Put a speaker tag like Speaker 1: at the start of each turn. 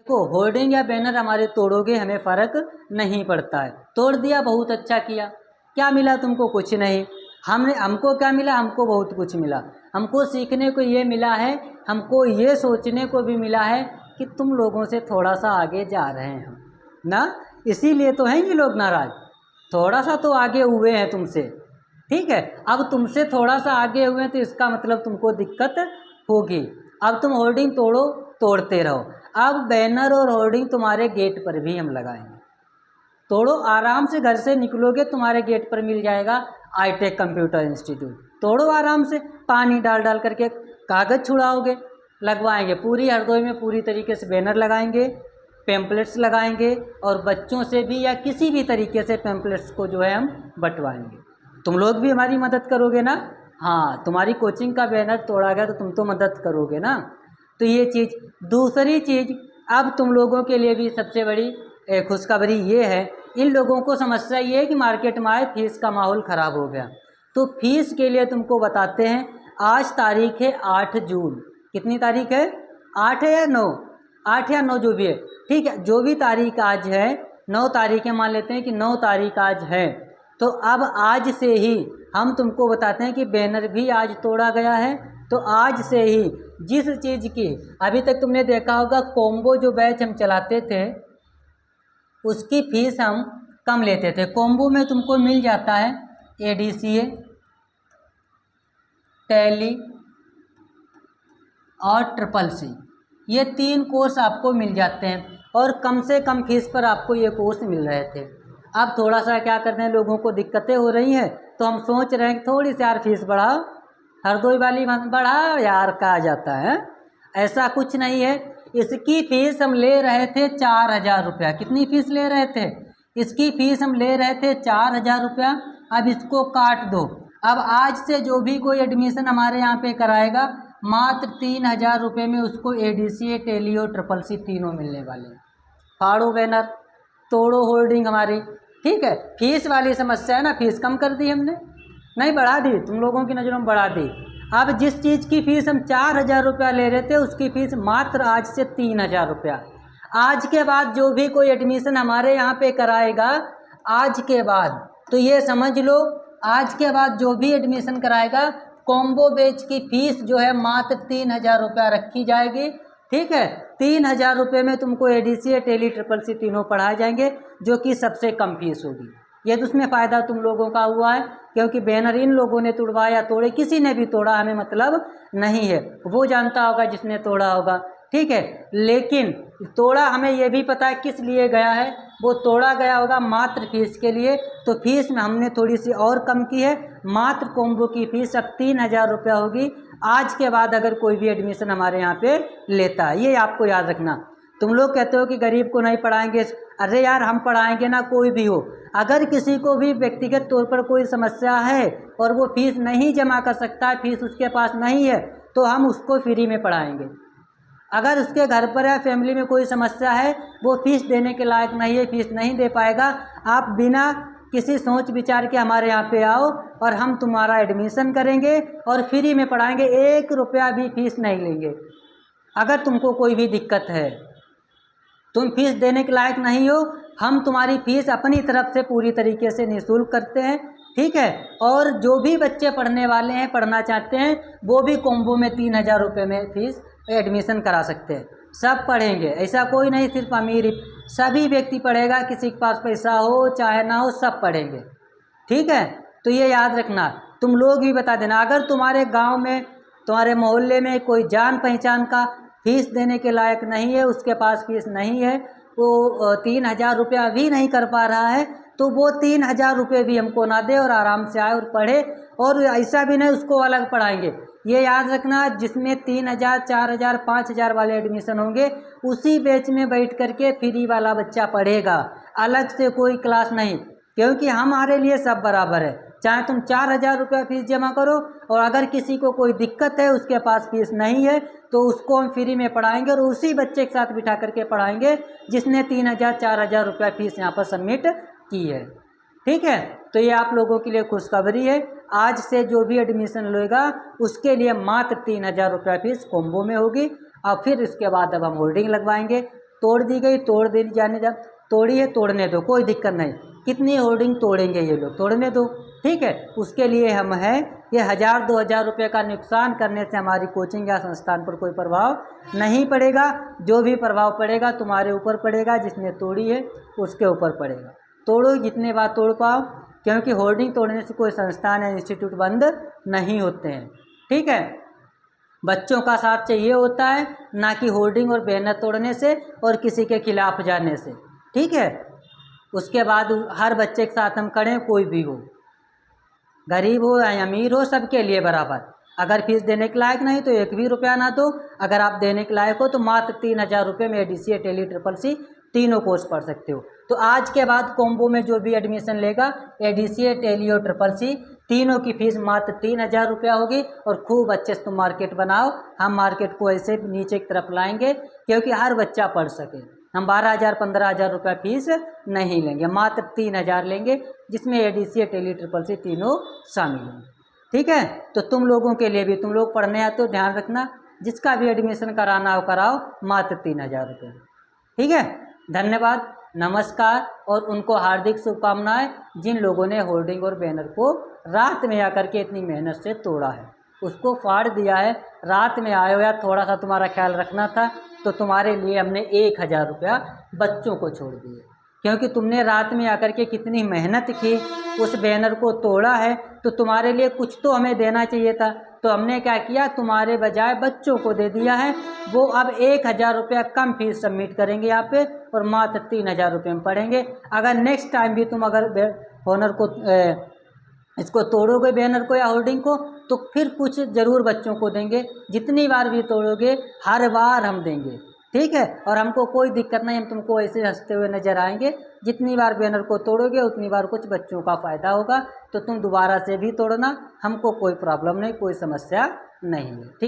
Speaker 1: को होर्डिंग या बैनर हमारे तोड़ोगे हमें फ़र्क नहीं पड़ता है। तोड़ दिया, बहुत अच्छा किया, क्या मिला तुमको? कुछ नहीं। हमको क्या मिला? हमको बहुत कुछ मिला। हमको सीखने को ये मिला है, हमको ये सोचने को भी मिला है कि तुम लोगों से थोड़ा सा आगे जा रहे हैं हम ना, इसीलिए तो हैं ये लोग नाराज़, थोड़ा सा तो आगे हुए हैं तुमसे। ठीक है, अब तुमसे थोड़ा सा आगे हुए हैं तो इसका मतलब तुमको दिक्कत होगी। अब तुम होर्डिंग तोड़ो, तोड़ते रहो। अब बैनर और होर्डिंग तुम्हारे गेट पर भी हम लगाएंगे। तोड़ो, आराम से घर से निकलोगे तुम्हारे गेट पर मिल जाएगा आई-टेक कंप्यूटर इंस्टीट्यूट। तोड़ो आराम से, पानी डाल डाल करके कागज़ छुड़ाओगे, लगवाएंगे। पूरी हरदोई में पूरी तरीके से बैनर लगाएंगे, पैम्पलेट्स लगाएंगे, और बच्चों से भी या किसी भी तरीके से पैम्पलेट्स को जो है हम बंटवाएंगे। तुम लोग भी हमारी मदद करोगे ना? हाँ, तुम्हारी कोचिंग का बैनर तोड़ा गया तो तुम तो मदद करोगे ना। तो ये चीज़। दूसरी चीज़, अब तुम लोगों के लिए भी सबसे बड़ी खुशखबरी ये है, इन लोगों को समस्या ये है कि मार्केट में आए फीस का माहौल ख़राब हो गया। तो फीस के लिए तुमको बताते हैं, आज तारीख है 8 जून। कितनी तारीख है? 8 है या 9? 8 या 9 जो भी है, ठीक है, जो भी तारीख आज है, 9 तारीख है, मान लेते हैं कि 9 तारीख आज है। तो अब आज से ही हम तुमको बताते हैं कि बैनर भी आज तोड़ा गया है। तो आज से ही जिस चीज़ की अभी तक तुमने देखा होगा, कॉम्बो जो बैच हम चलाते थे उसकी फ़ीस हम कम लेते थे। कॉम्बो में तुमको मिल जाता है ADCA, टैली और CCC, ये 3 कोर्स आपको मिल जाते हैं, और कम से कम फीस पर आपको ये कोर्स मिल रहे थे। अब थोड़ा सा क्या करते हैं, लोगों को दिक्कतें हो रही हैं, तो हम सोच रहे हैं कि थोड़ी सी यार फीस बढ़ाओ, हरदोई वाली बढ़ाओ यार, कहा जाता है। ऐसा कुछ नहीं है। इसकी फ़ीस हम ले रहे थे 4,000 रुपया। कितनी फ़ीस ले रहे थे? इसकी फ़ीस हम ले रहे थे 4,000 रुपया। अब इसको काट दो। अब आज से जो भी कोई एडमिशन हमारे यहाँ पे कराएगा, मात्र 3,000 रुपये में उसको ADCA, टेली और CCC तीनों मिलने वाले हैं। फाड़ो बैनर, तोड़ो होर्डिंग हमारी। ठीक है, फीस वाली समस्या है ना, फीस कम कर दी हमने, नहीं बढ़ा दी, तुम लोगों की नज़रों में बढ़ा दी। अब जिस चीज़ की फ़ीस हम 4,000 रुपया ले रहे थे, उसकी फ़ीस मात्र आज से 3,000 रुपया। आज के बाद जो भी कोई एडमिशन हमारे यहाँ पे कराएगा, आज के बाद तो ये समझ लो, आज के बाद जो भी एडमिशन कराएगा, कॉम्बो बैच की फ़ीस जो है मात्र 3,000 रुपया रखी जाएगी। ठीक है, 3,000 रुपये में तुमको ADCA, टेली, CCC तीनों पढ़ाए जाएंगे, जो कि सबसे कम फीस होगी। ये तो उसमें फ़ायदा तुम लोगों का हुआ है, क्योंकि बैनर इन लोगों ने तोड़वाया, तोड़े, किसी ने भी तोड़ा, हमें मतलब नहीं है, वो जानता होगा जिसने तोड़ा होगा। ठीक है, लेकिन तोड़ा हमें ये भी पता है किस लिए गया है, वो तोड़ा गया होगा मात्र फीस के लिए। तो फीस में हमने थोड़ी सी और कम की है, मात्र कॉम्बो की फ़ीस अब 3,000 रुपया होगी आज के बाद, अगर कोई भी एडमिशन हमारे यहाँ पे लेता है। ये आपको याद रखना। तुम लोग कहते हो कि गरीब को नहीं पढ़ाएंगे, अरे यार हम पढ़ाएंगे ना, कोई भी हो। अगर किसी को भी व्यक्तिगत तौर पर कोई समस्या है और वो फीस नहीं जमा कर सकता है, फीस उसके पास नहीं है, तो हम उसको फ्री में पढ़ाएंगे। अगर उसके घर पर या फैमिली में कोई समस्या है, वो फीस देने के लायक नहीं है, फीस नहीं दे पाएगा, आप बिना किसी सोच विचार के हमारे यहाँ पे आओ और हम तुम्हारा एडमिशन करेंगे और फ्री में पढ़ाएंगे, 1 रुपया भी फीस नहीं लेंगे। अगर तुमको कोई भी दिक्कत है, तुम फीस देने के लायक नहीं हो, हम तुम्हारी फ़ीस अपनी तरफ से पूरी तरीके से निःशुल्क करते हैं। ठीक है, और जो भी बच्चे पढ़ने वाले हैं, पढ़ना चाहते हैं, वो भी कॉम्बो में 3,000 रुपये में फ़ीस एडमिशन करा सकते हैं। सब पढ़ेंगे, ऐसा कोई नहीं सिर्फ अमीर, सभी व्यक्ति पढ़ेगा, किसी के पास पैसा हो चाहे ना हो, सब पढ़ेंगे। ठीक है, तो ये याद रखना, तुम लोग भी बता देना। अगर तुम्हारे गांव में, तुम्हारे मोहल्ले में कोई जान पहचान का फीस देने के लायक नहीं है, उसके पास फीस नहीं है, वो 3,000 रुपया भी नहीं कर पा रहा है, तो वो 3,000 रुपये भी हमको ना दे और आराम से आए और पढ़े। और ऐसा भी नहीं उसको अलग पढ़ाएंगे, ये याद रखना, जिसमें 3,000, 4,000, 5,000 वाले एडमिशन होंगे, उसी बैच में बैठ करके फ्री वाला बच्चा पढ़ेगा, अलग से कोई क्लास नहीं। क्योंकि हमारे लिए सब बराबर है, चाहे तुम 4,000 रुपया फीस जमा करो, और अगर किसी को कोई दिक्कत है, उसके पास फीस नहीं है, तो उसको हम फ्री में पढ़ाएंगे और उसी बच्चे के साथ बिठा करके पढ़ाएंगे जिसने 3,000, 4,000 रुपया फीस यहाँ पर सबमिट की है। ठीक है, तो ये आप लोगों के लिए खुशखबरी है। आज से जो भी एडमिशन लेगा उसके लिए मात्र 3,000 रुपया फीस कॉम्बो में होगी, और फिर इसके बाद अब हम होल्डिंग लगवाएंगे। तोड़ दी गई, तोड़ दी जाने जा तोड़ी है, तोड़ने दो, कोई दिक्कत नहीं। कितनी होर्डिंग तोड़ेंगे ये लोग, तोड़ने दो, ठीक है। उसके लिए हम हैं, ये 1000-2000 रुपये का नुकसान करने से हमारी कोचिंग या संस्थान पर कोई प्रभाव नहीं पड़ेगा। जो भी प्रभाव पड़ेगा तुम्हारे ऊपर पड़ेगा, जिसने तोड़ी है उसके ऊपर पड़ेगा। तोड़ो जितने बार तोड़ पाओ, क्योंकि होर्डिंग तोड़ने से कोई संस्थान या इंस्टीट्यूट बंद नहीं होते हैं, ठीक है। बच्चों का साथ चाहिए होता है, ना कि होर्डिंग और बैनर तोड़ने से और किसी के खिलाफ जाने से, ठीक है। उसके बाद हर बच्चे के साथ हम खड़े, कोई भी हो, गरीब हो या अमीर हो, सबके लिए बराबर। अगर फीस देने के लायक नहीं तो 1 भी रुपया ना दो, अगर आप देने के लायक हो तो मात्र 3000 रुपये में ADCA, टेली, CCC तीनों कोर्स पढ़ सकते हो। तो आज के बाद कॉम्बो में जो भी एडमिशन लेगा, ADCA, टेली और CCC तीनों की फीस मात्र 3000 रुपया होगी। और खूब अच्छे से तुम मार्केट बनाओ, हम मार्केट को ऐसे नीचे की तरफ लाएंगे क्योंकि हर बच्चा पढ़ सके। हम 12000, 15000 रुपया फीस नहीं लेंगे, मात्र 3000 लेंगे, जिसमें ADCA, टेली, CCC तीनों शामिल होंगे, ठीक है। तो तुम लोगों के लिए भी, तुम लोग पढ़ने आते हो, ध्यान रखना, जिसका भी एडमिशन कराना हो कराओ, मात्र 3000 रुपये, ठीक है। धन्यवाद, नमस्कार। और उनको हार्दिक शुभकामनाएं जिन लोगों ने होर्डिंग और बैनर को रात में आकर के इतनी मेहनत से तोड़ा है, उसको फाड़ दिया है। रात में आए हो या थोड़ा सा तुम्हारा ख्याल रखना था, तो तुम्हारे लिए हमने 1000 रुपया बच्चों को छोड़ दिए, क्योंकि तुमने रात में आकर के कितनी मेहनत की, उस बैनर को तोड़ा है, तो तुम्हारे लिए कुछ तो हमें देना चाहिए था। तो हमने क्या किया, तुम्हारे बजाय बच्चों को दे दिया है। वो अब 1000 रुपया कम फीस सबमिट करेंगे यहाँ पे, और मात्र 3000 रुपये में पढ़ेंगे। अगर नेक्स्ट टाइम भी तुम अगर होनर को इसको तोड़ोगे, बैनर को या होर्डिंग को, तो फिर कुछ ज़रूर बच्चों को देंगे। जितनी बार भी तोड़ोगे, हर बार हम देंगे, ठीक है। और हमको कोई दिक्कत नहीं, हम तुमको ऐसे हंसते हुए नजर आएंगे। जितनी बार बैनर को तोड़ोगे उतनी बार कुछ बच्चों का फ़ायदा होगा, तो तुम दोबारा से भी तोड़ना, हमको कोई प्रॉब्लम नहीं, कोई समस्या नहीं है, ठीक।